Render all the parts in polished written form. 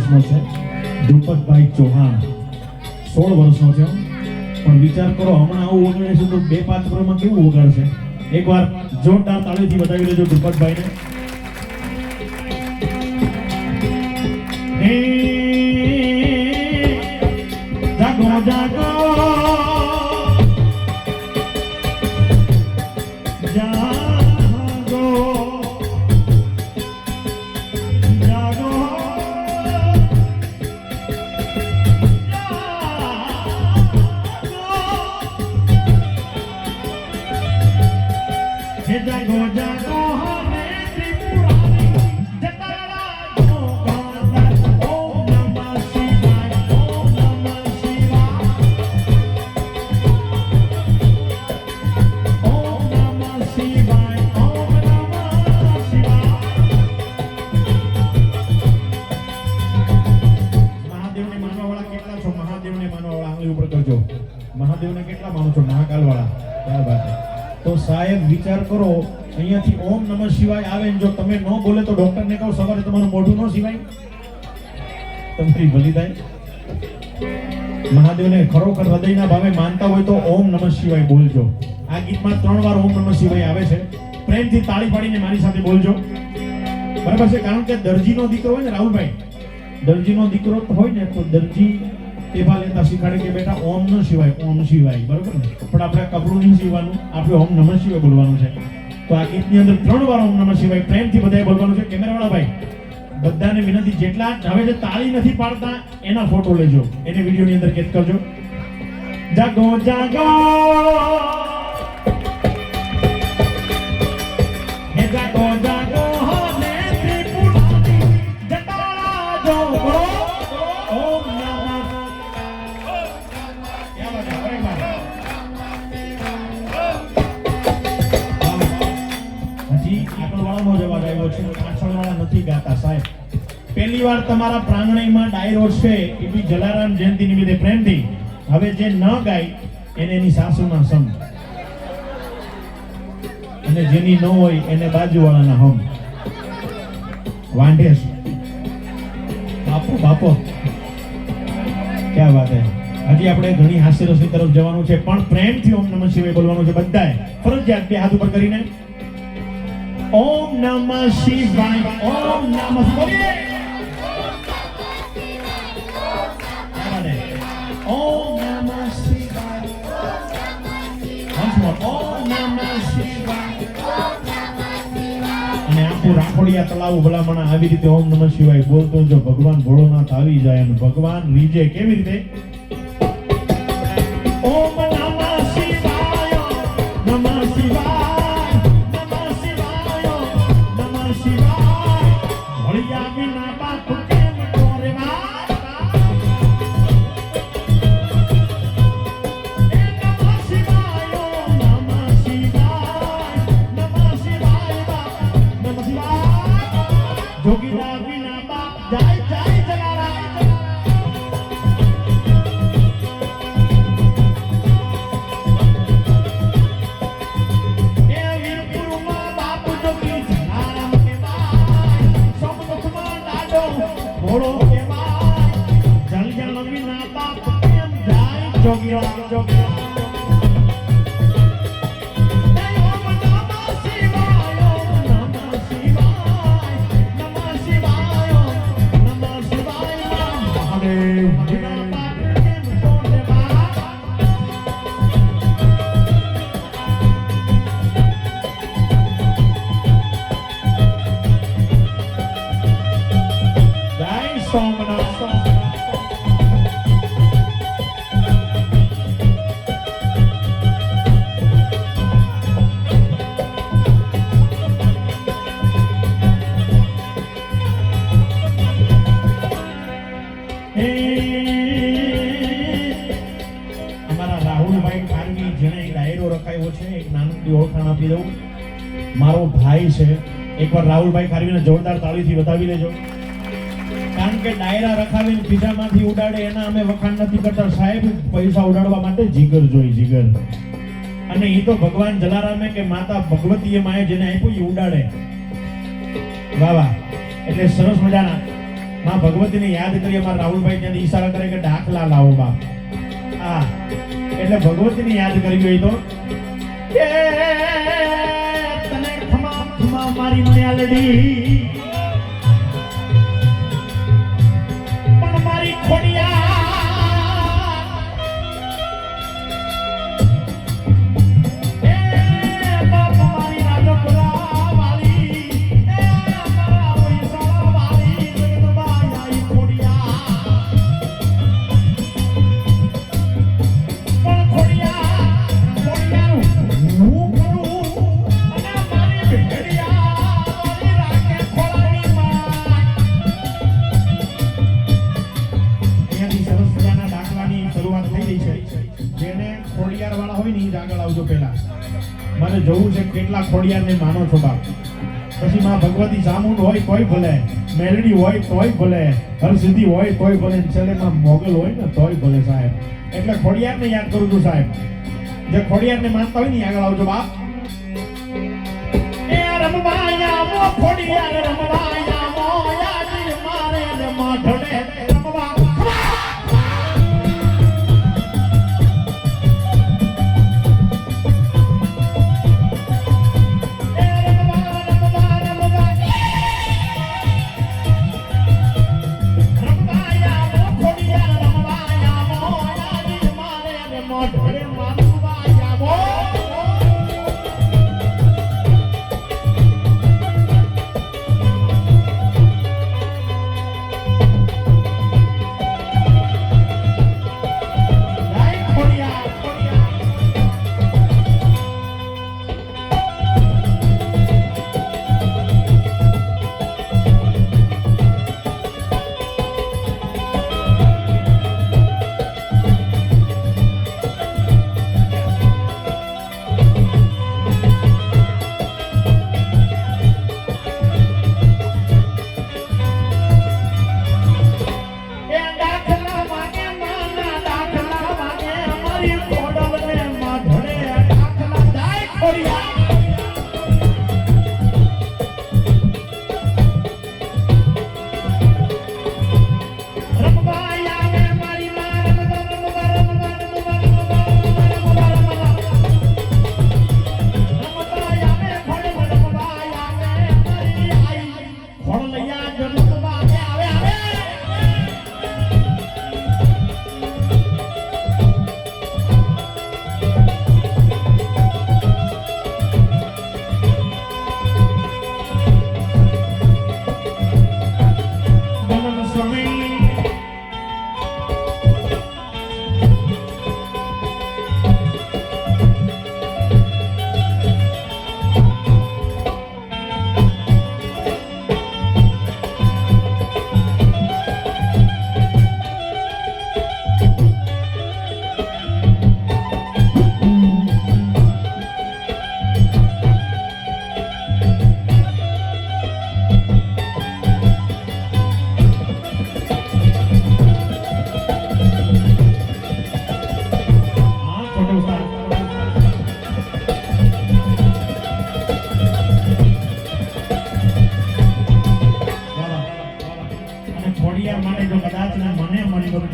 વર્ષનો છે દ્રુપદભાઈ ચૌહાણ 16 વર્ષનો છે પણ વિચાર કરો હમણાં આવું વગાડે છે તો 2-5 વર્ષમાં કેવું વગાડશે એકવાર જોરદાર તાળીથી વધાવી લેજો દ્રુપદભાઈને જાગો જાગો મહાદેવને કેટલા માનો છો મહાકાલ વાળા ક્યાં વાત છે તો સાહેબ વિચાર કરો અહીંયાથી ઓમ નમઃ શિવાય આવે ને જો તમે ન બોલે તો ડોક્ટરને કહો સવારે તમારું મોઢું ન સિવાય તમારી ભલી થાય મહાદેવને ખરોખર હૃદયના ભાવે માનતા હોય તો ઓમ નમઃ શિવાય બોલજો આ ગીતમાં 3 વાર ઓમ નમઃ શિવાય આવે છે પ્રેમથી તાળી પાડીને મારી સાથે બોલજો બરાબર છે કારણ કે દરજીનો દીકરો હોય ને રાહુલભાઈ દરજીનો દીકરો હોય ને તો દરજી એવા લેતા શીખાડે કે બેટા ઓમ ન શિવાય ઓમ શિવાય બરોબર ને પણ આપણે કપડું નહીં સીવાનું આપણે ઓમ નમઃ શિવાય બોલવાનું છે તો આ ગીતની અંદર 3 વાર ઓમ નમઃ શિવાય પ્રેમથી બધાએ બોલવાનું છે કેમેરાવાળા ભાઈ બધાને વિનંતી જેટલા હવે જે તાળી નથી પાડતા એના ફોટો લેજો એને વિડિયોની અંદર કેદ કરજો જાગો જાગો હે જાગો જાગો ને ત્રિપુરારી જટાળા જો બોલો ઓમ પહેલી વાર તમારા પ્રાંગણમાં ડાયરો છે એ બી જલારામ જયંતિ નિમિત્તે પ્રેમથી હવે જે ન ગાય એને એની સાસુના સમ અને જેની ન હોય એને બાજુવાળાના હમ વાંઢેસ બાપો બાપો ક્યાં વાત હે હજી આપણે ઘણી હાસ્ય રસની તરફ જવાનું છે પણ પ્રેમથી ઓમ નમઃ શિવાય બોલવાનું છે બધાએ ફરજિયાત 2 હાથ ઉપર કરીને ઓમ નમઃ શિવાય ઓમ નમઃ શિવાય ઓમ નમઃ શિવાય once more ઓમ નમઃ શિવાય અને આખું રાખોડિયા તળાવ ભલામણા આવી રીતે ઓમ નમઃ શિવાય બોલતો જો ભગવાન ભોળોનાથ આવી જાય અને ભગવાન રીજે કેવી રીતે ઓમ નમઃ શિવાય નમઃ શિવાય મારો ભાઈ છે એકવાર રાહુલભાઈ ખારવીને જોરદાર તાળીથી વધાવી લેજો કારણ કે ડાયરા રખાવીને ખીચામાંથી ઉડાડે એના અમે વખાણ નથી કરતા સાહેબ પૈસા ઉડાડવા માટે જીગર જોઈ જીગર અને એ તો ભગવાન જલારામે કે માતા ભગવતીએ માએ જેને આપ્યું એ ઉડાડે વાહ વાહ એટલે સરસ મજાના માં ભગવતીને યાદ કરી અમારા રાહુલભાઈ ત્યાં ઈશારા કરે કે દાખલા લાવો બા. હા એટલે ભગવતીને યાદ કરી ગઈ તો એ તને ખમા ખમા મારી મ્યાલડી પણ મારી ખોડિયા મને જોવું છે કેટલા ખોડિયારને માનો છો બાપ. પછી માં ભગવતી ચામુંડ હોય તોય ભલે, મેલડી હોય તોય ભલે, હરસિદ્ધિ હોય તોય ભલે, છેલ્લેમાં મોગલ હોય ને તોય ભલે સાહેબ. એટલે ખોડિયારને યાદ કરું છું સાહેબ. જે ખોડિયારને માનતા હોય ને આગળ આવજો બાપ. એ રમવાયા મો ખોડિયાર રમવાયા મો યાદ મારે ને માઠડે રમવા.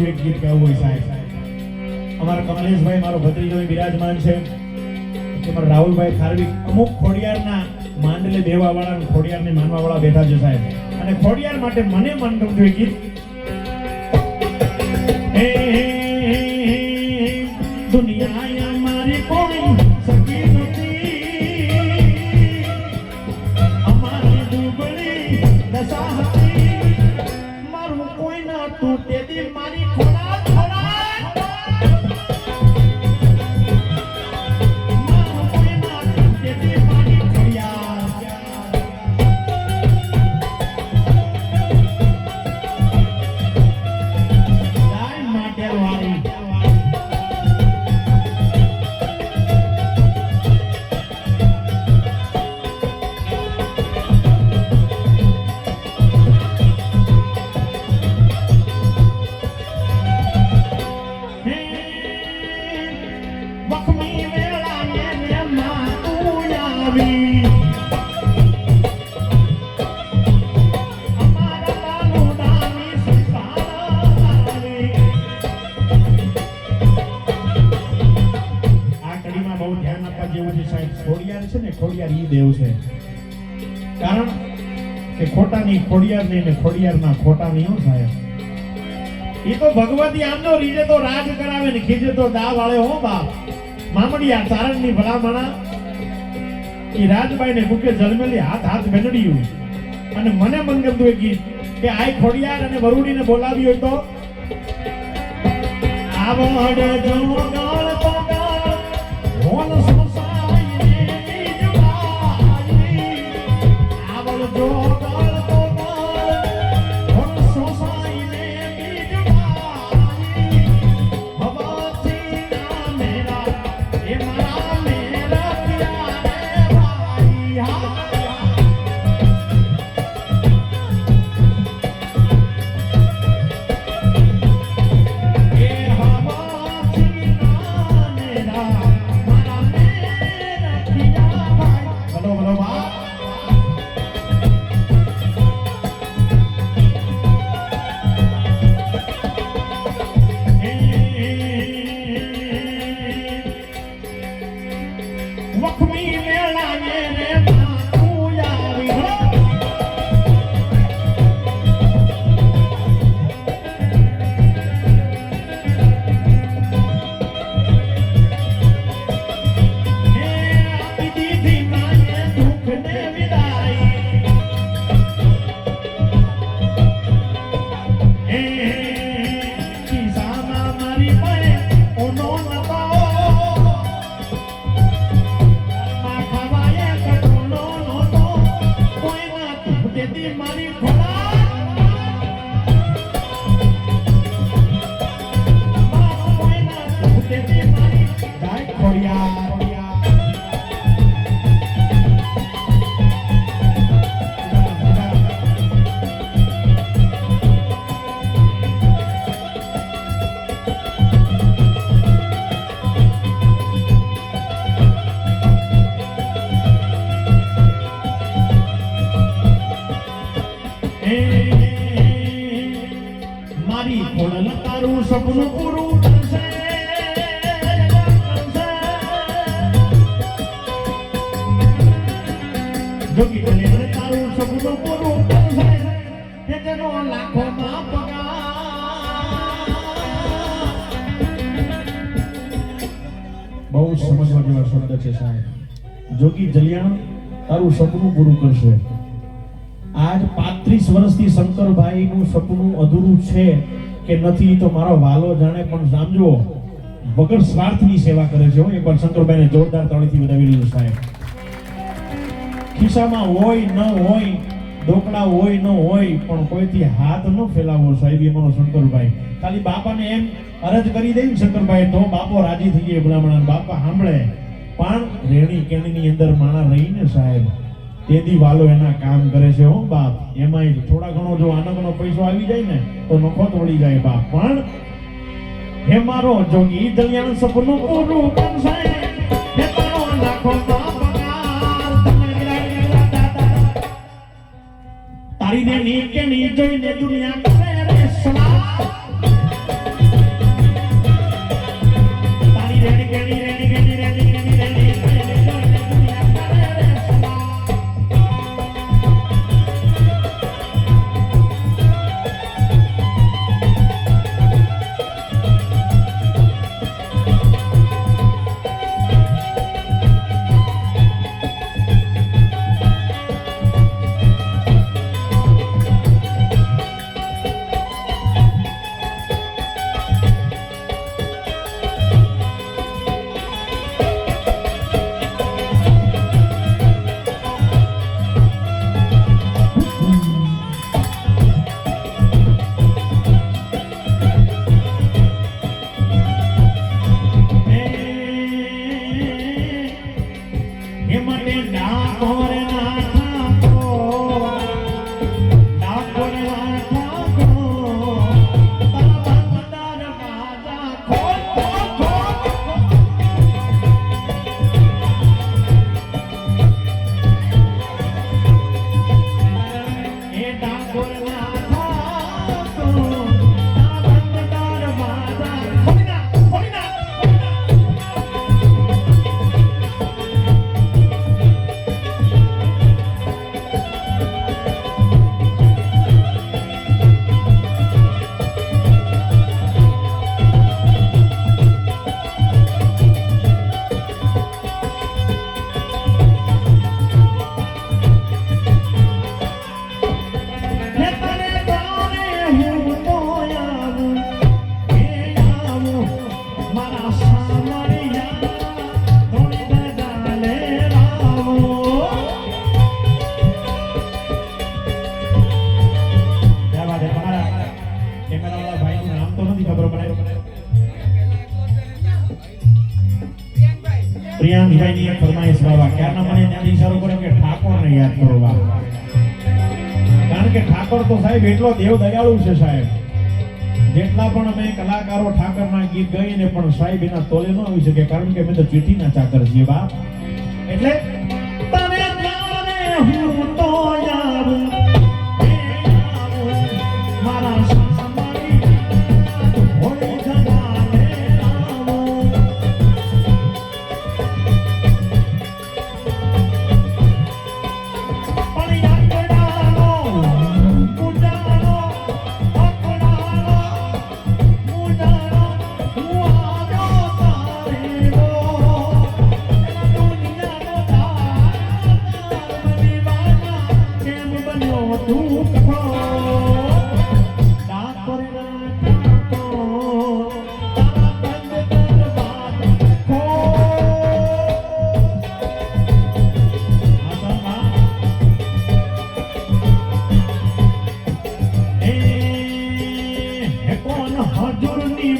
એક ગીત ગાવું હોય સાહેબ. અમારા કમલેશભાઈ મારો ભત્રીજો બિરાજમાન છે, અમારા રાહુલભાઈ ખારવી, અમુક ખોડિયારના માંડલે દેવા વાળા ખોડિયારને માનવા વાળા બેઠા છે સાહેબ. અને ખોડિયાર માટે મને મન ગમતું એક ગીત. દુનિયા મારી કોઈ સકી નથી, અમારી દુબળી દશા હતી, મારું કોઈ ના તૂટે દિલ મારી ખોડા ખોડા, મારું કોઈ ના તૂટે દિલ મારી ખોડિયાર. ગાય માટે વાળી ખોડિયાર ઈ દેવ છે. કારણ કે ખોટાની ખોડિયાર નહીં ને ખોડિયારના ખોટા નહીં હો સાહેબ. એ તો ભગવતી આમનો રીજે તો રાજ કરાવે ને ખીજે તો દા વાળે હો બાપ. મામડિયા ચારણની ભલામણા એ રાજબાઈ ને મુકે જલમેલી હાથ હાથ બેનડ્યું અને મને મન ગમતું એ ગીત કે આય ખોડિયાર અને વરુડીને બોલાવી હોય તો આવડ જો ગાળ તો ગાળ હોન સંસાઈને બીજવાઈ આવડ જો ગાળ તો ગાળ હોન સંસાઈને બીજવાઈ ભવાથી ના મેરા એ મારા મેરા પ્યારે ભાઈ હા મારી ખોડલ તારું સપનું પૂરું થશે જોગી ગલે તારું સપનું પૂરું થશે કે તેનો લાખોમાં પગાર બહુ સમજવા જેવા શબ્દ છે સાહેબ. જોગી જલિયાણ તારું સપનું પૂરું કરશે. આજ 35 વર્ષથી શંકરભાઈ નું સપનું અધૂરું છે કે નથી તો મારો વાલો જાણે, પણ સમજો વગર સ્વાર્થની સેવા કરે છે. એક વાર શંકરભાઈને જોરદાર તાળીથી વધાવી લીધું સાહેબ. ખિસ્સામાં હોય ન હોય, ડોકડા હોય ન હોય, પણ કોઈથી હાથ ન ફેલાવો સાહેબ. એ મારો શંકરભાઈ ખાલી બાપાને એમ અરજ કરી દે શંકરભાઈ તો બાપો રાજી થઈ જાય. ભલામણા બાપા સાંભળે, પણ રેણી કેણીની અંદર માણા રહીને સાહેબ તેદી વાલો એના કામ કરે છે હો બાપ. એમાંય થોડા ઘણો જો આનંદનો પૈસો આવી જાય ને તો નખો તોડી જાય બાપ. પણ હે મારો જોગી દલિયાણ સપનું પૂરું કરશે હે તારો લાખો તારી ને ની કે ની જોઈને દુનિયા કરે રે સલાહ. તારી રેડી કેડી રેડી કેડી રેડી કેડી રેડી કેમેરાવાળા ભાઈનું નામ તો નથી ખબર મને. પ્રિયાંશભાઈની એક ફરમાઈશ બાબા, ક્યારના મને ત્યાં ઈશારો કર્યો કે ઠાકોરને યાદ કરો બાબા. કારણ કે ઠાકોર તો સાહેબ એટલો દેવ દયાળુ છે સાહેબ. જેટલા પણ અમે કલાકારો ઠાકરના ગીત ગાઈને પણ સાહેબ એના તોલે ન આવી શકે, કારણ કે અમે તો ચીઠીના ચાકર છીએ બાપ. એટલે તને જાણે હું તો આવું, મારા સાસમારી હોય જગાને આવું. પણ યાકડાનો મુજાનો અકડાનો મુજાનો હું આવ્યો તારેલો. દુનિયાનો તાર કેમ બન્યો તું કથો.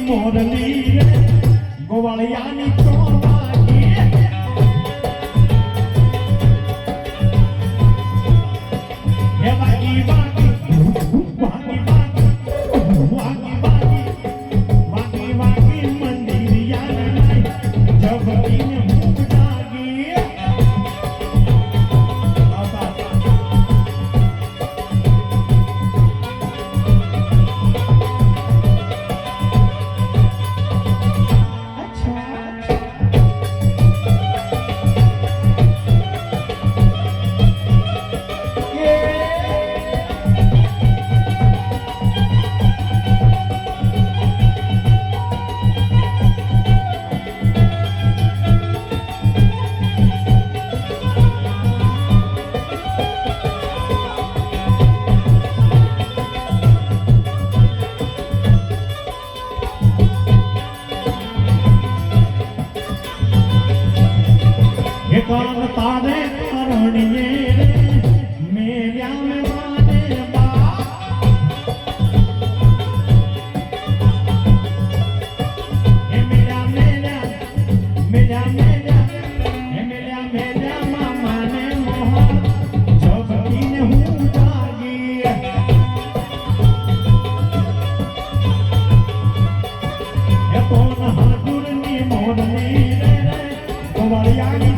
મોરલી ગોવાળિયાની ચોમાકી હે વાગી વાગી વાગી વાગી વાગી વાગી મંદિરિયા જગતીને મુખ જાગી. કાન તારે કરણીએ મેર્યા માને બા. હે મેર્યા મેર્યા મેર્યા મેર્યા હે મેર્યા મેર્યા મામાને મોહ જગતીને હું જાગી. હે કોણ હાજુરની મોરની રે ગોવાળિયાની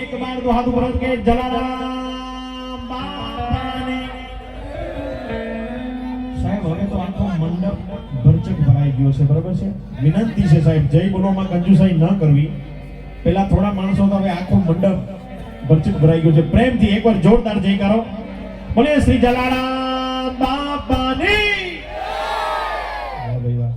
એક બાર તો હાથ ઉપર કે જલારામ બાપાની. સાહેબ હવે તો આખો મંડપ ભરચક ભરાઈ ગયો છે, બરાબર છે. વિનંતી છે સાહેબ, જય બોલોમાં કંજુસાઈ ન કરવી. પેલા થોડા માણસો તો હવે આખો મંડપ ભરચક ભરાઈ ગયો છે. પ્રેમથી એકવાર જોરદાર જય કરો. બોલે શ્રી જલારામ બાપાની. વાહ ભાઈ વાહ.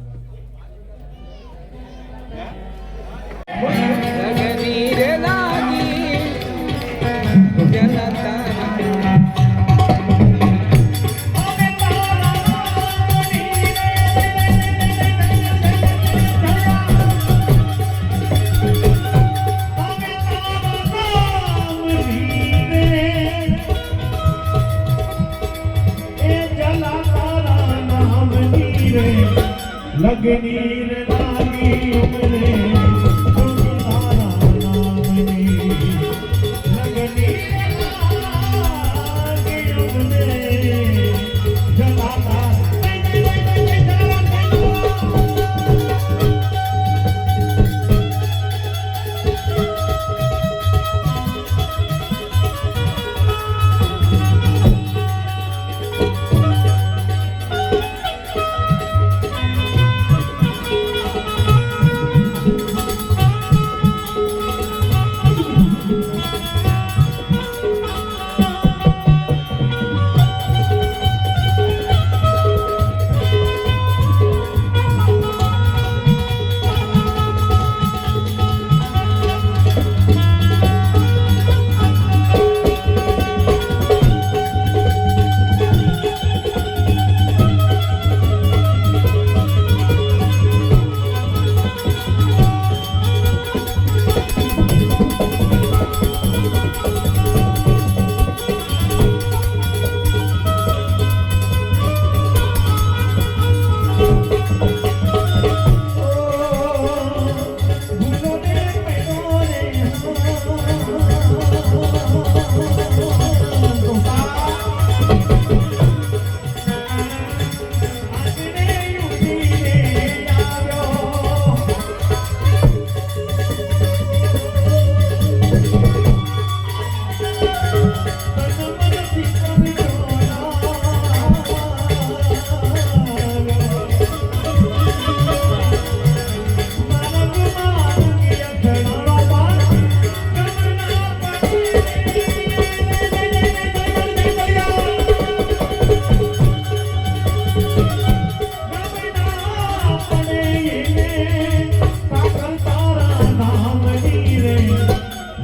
લગની રે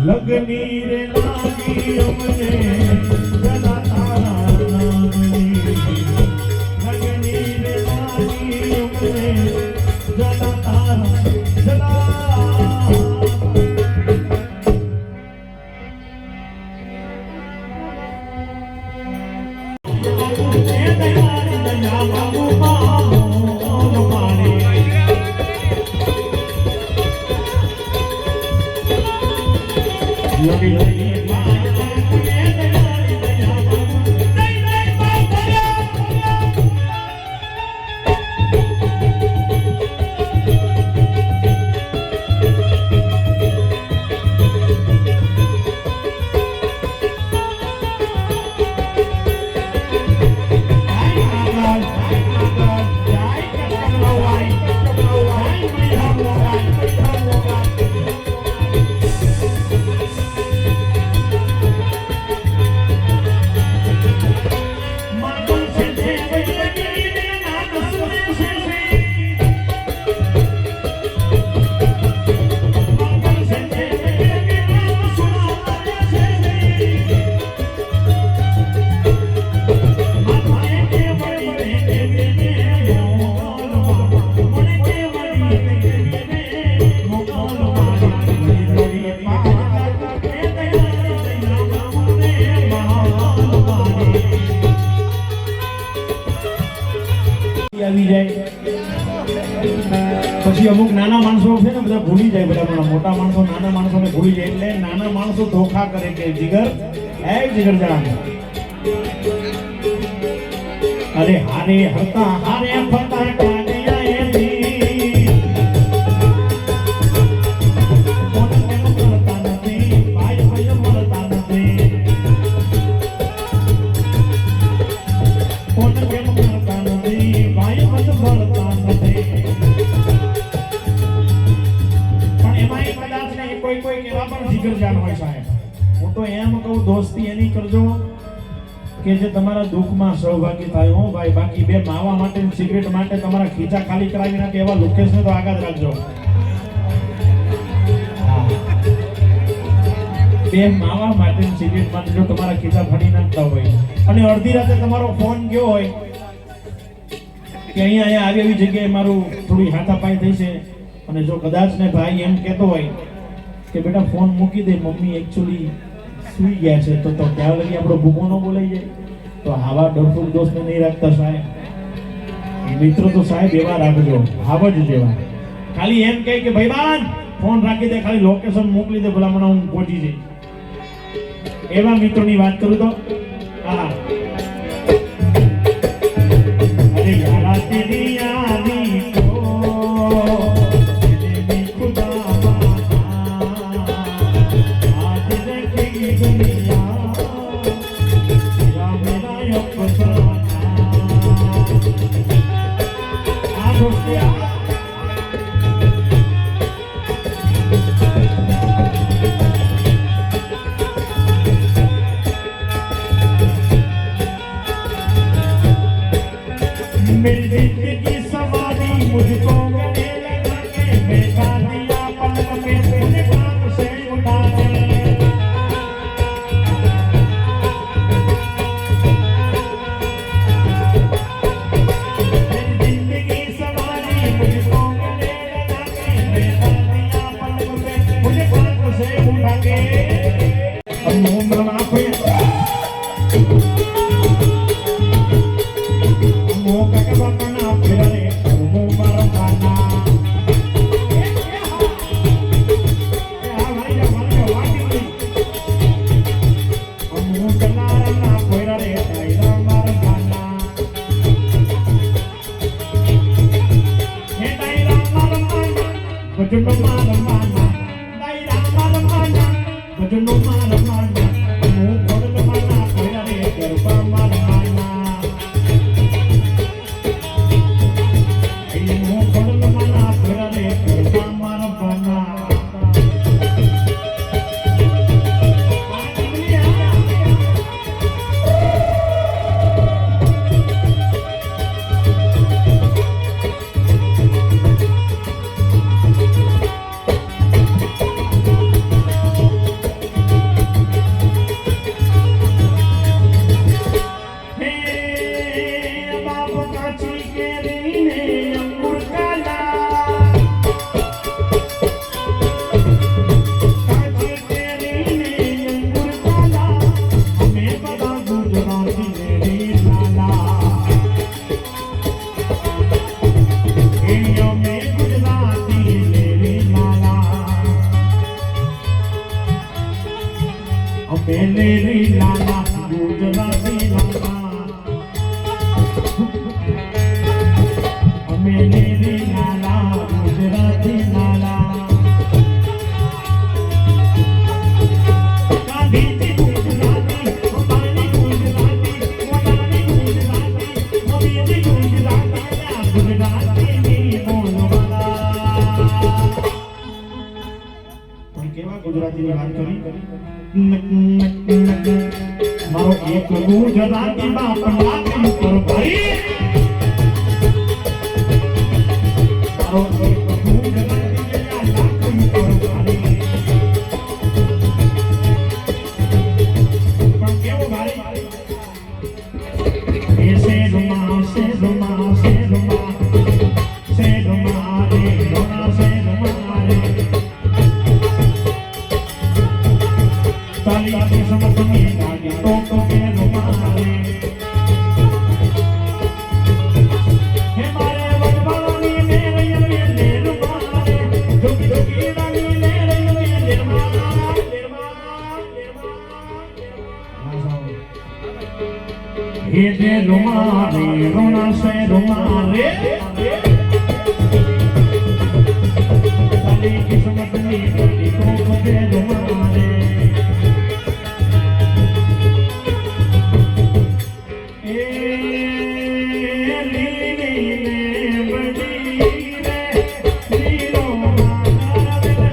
લગની રે લાગી અમને જલા તારા નામની લગની રે લાગી અમને જલા તારા જલા આવી જાય પછી અમુક નાના માણસો છે ને બધા ભૂલી જાય બધા પણ મોટા માણસો નાના માણસોને ભૂલી જાય એટલે નાના માણસો ધોખા કરે કે જીગર જીગર જાન અરે હારે હરતા હારે ફરતા કાગયા એથી કોણ કેમ કરતા નથી ભાઈ ભાઈ મળતા નથી કોણ કેમ કરતા નથી ભાઈ ભાઈ મળતા નથી પણ એમાંય કદાચ ને કોઈ એવા પણ જીગર જાન હોય સાહેબ હું તો એમ કહું દોસ્તી એની કરજો કે જે તમારા દુઃખમાં સહભાગી થાય હો ભાઈ બાકી બે માવા માટે સિગરેટ માટે તમારા ખીચા ખાલી કરાવી નાખે એવા લોકેશને તો આગળ રાખજો બે માવા માટે સિગરેટ માટે જો તમારા ખીચા ફાડી નાખતા હોય અને અડધી રાતે તમારો ફોન ગયો હોય કે અહીંયા આવી એવી જગ્યાએ મારું થોડી હાથાપાઈ થઈ છે અને જો કદાચ ને ભાઈ એમ કહેતો હોય કે બેટા ફોન મૂકી દે મમ્મી એકચ્યુઅલી સુઈ ગયા છે તો ત્યાં લગી આપણો ભૂખો ન બોલાઈ જાય તો આવા ડરફૂક દોસ્તને નહીં રાખતા સાહેબ મિત્રો તો સાહેબ એવા રાખજો આવ જ જેવા ખાલી એમ કહે કે ભાઈબાન ફોન રાખી દે ખાલી લોકેશન મોકલી દે ભલામણ હું પહોંચી જઈશ એવા મિત્રોની વાત કરું તો હા અરે યારા તેરી યારી કો मेरी जिंदगी सवारी मुझको गले लगा के बैठा दिया पलक पे तूने कान से उठा के मेरी जिंदगी सवारी मुझको गले लगा के बैठा दिया पलक पे तूने कान से उठा के अब मुंह बना पे પણ કેવા ગુજરાતીની વાત કરી મારો એક ગુજરાતી બાપ લાખી ઉપર ભાઈ મારો એક ગુજરાતી લાખી ઉપર ભાઈ પણ કેવો ભાઈ એસે રૂમા સે રૂમા સે રૂમા સે રૂમા રે રોના સે રૂમા રે તાલી કે સમસમી લાગે તો કે રૂમા રે હે મારે વડવાની મેરે લે રૂમા રે જોગી જોગી રાની મેરે લે રૂમા ये दे रुमारे रोना से रुमारे ताली की समझनी ताली को दे रुमारे ए लीली ने बड़ी रे लीलो मारा रे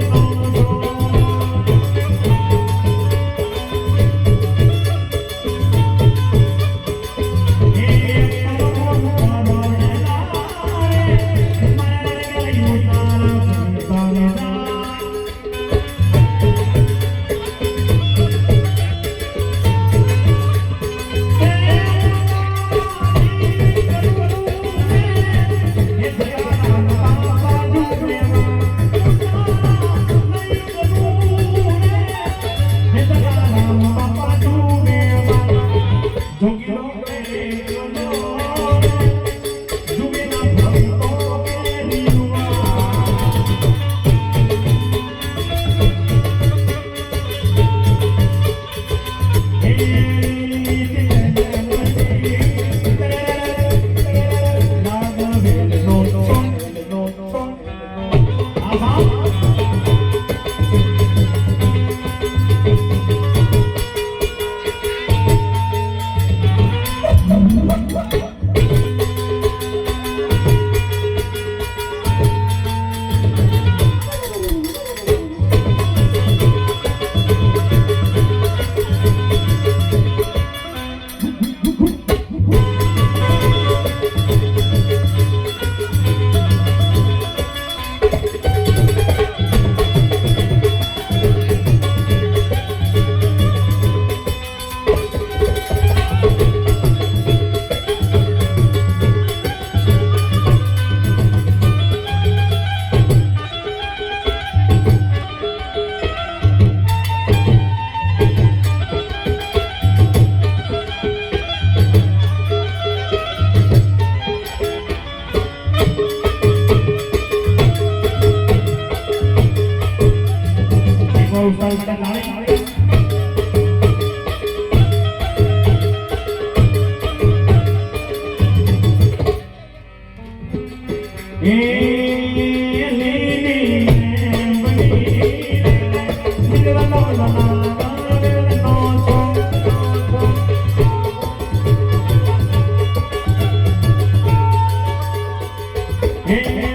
Hey